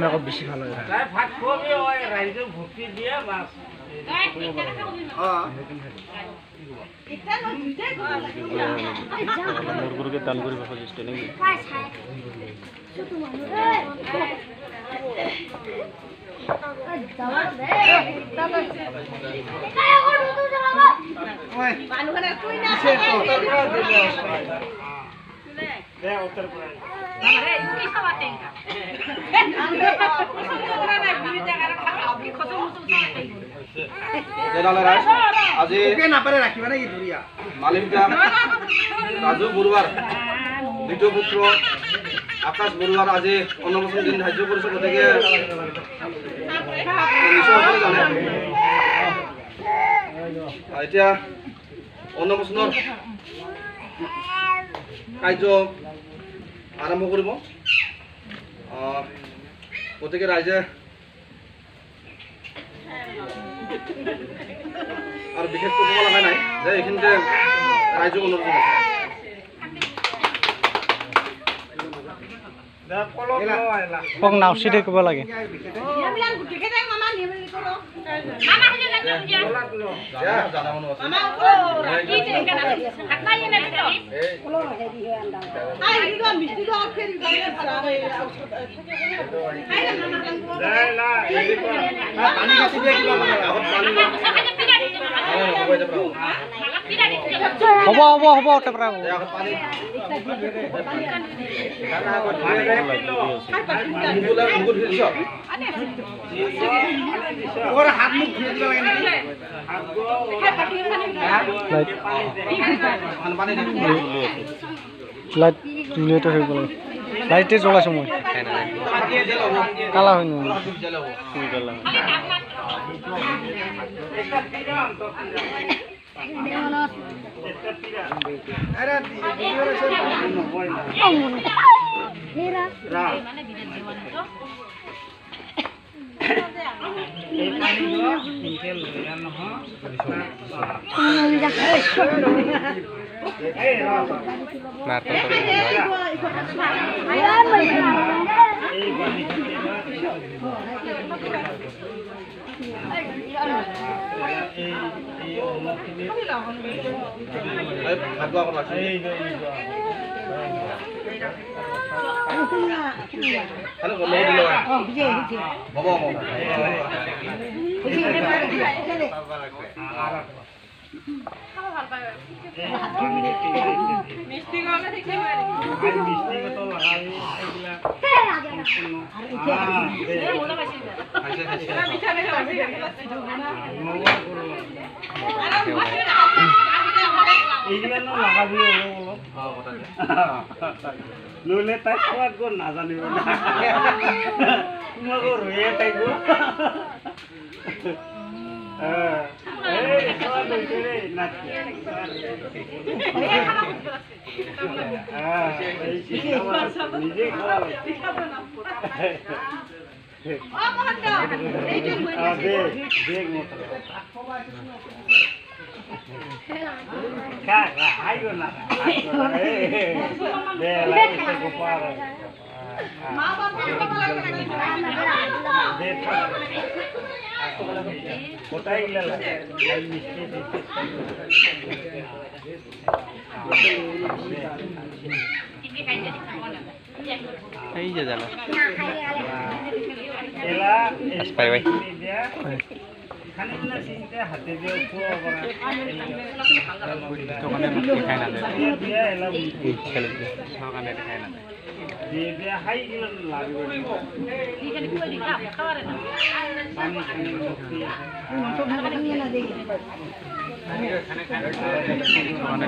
হ'ব বেছি ভাল মুরগুরকে দান করিব খুঁজিছে নাকি আজি নাপারে রাখিবা নাকি ধরিয়া মালিকটা রাজু বড়ুয়ার দ্বিতীয় পুত্র আকাশ বড়ুয়ার আজি অন্নপ্রাশন দিন রাজ্য পরিষদ থেকে জানে এতিয়া অন্নপ্ৰাশনৰ কাৰ্য আৰম্ভ কৰিব গতিকে ৰাইজে আৰ বিশেষ ক'ব লগা নাই যে এইখিনিতে ৰাইজক অনুৰোধ পক নাওচিতে ক'ব লাগে হ'ব হ'ব হ'ব তাৰপৰা লাইট জুলিয়েটৰ হৈ গ'ল লাইটে জ্বলাইছোঁ মই কালা হৈ গ'ল ললে তাই সোৱাদ গ'ল নাজানিব তোমাক ৰয়ে তাই গ'ল কোথায় গেলে মিষ্টি এই যে জানো এলা পাই ভাই খানিকটা চিনতে হাতে দিয়ে পুরো করা দোকানে খাই না দিয়ে এলা খেলে দোকানে খাই না দিয়ে দিয়ে হাই গেল লাগবে পানি খানি মুক্তি দোকানে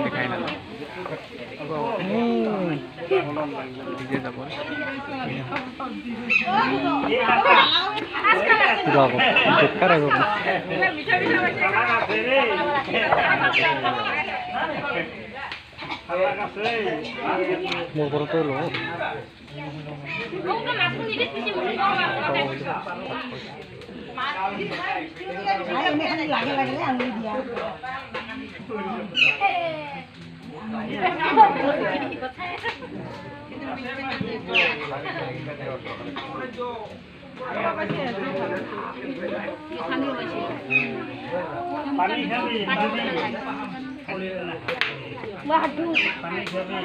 খাই না দিকে যাব যাবো বেকার আগে মোর ঘরতে এলো পানি খাবি পানি খাবি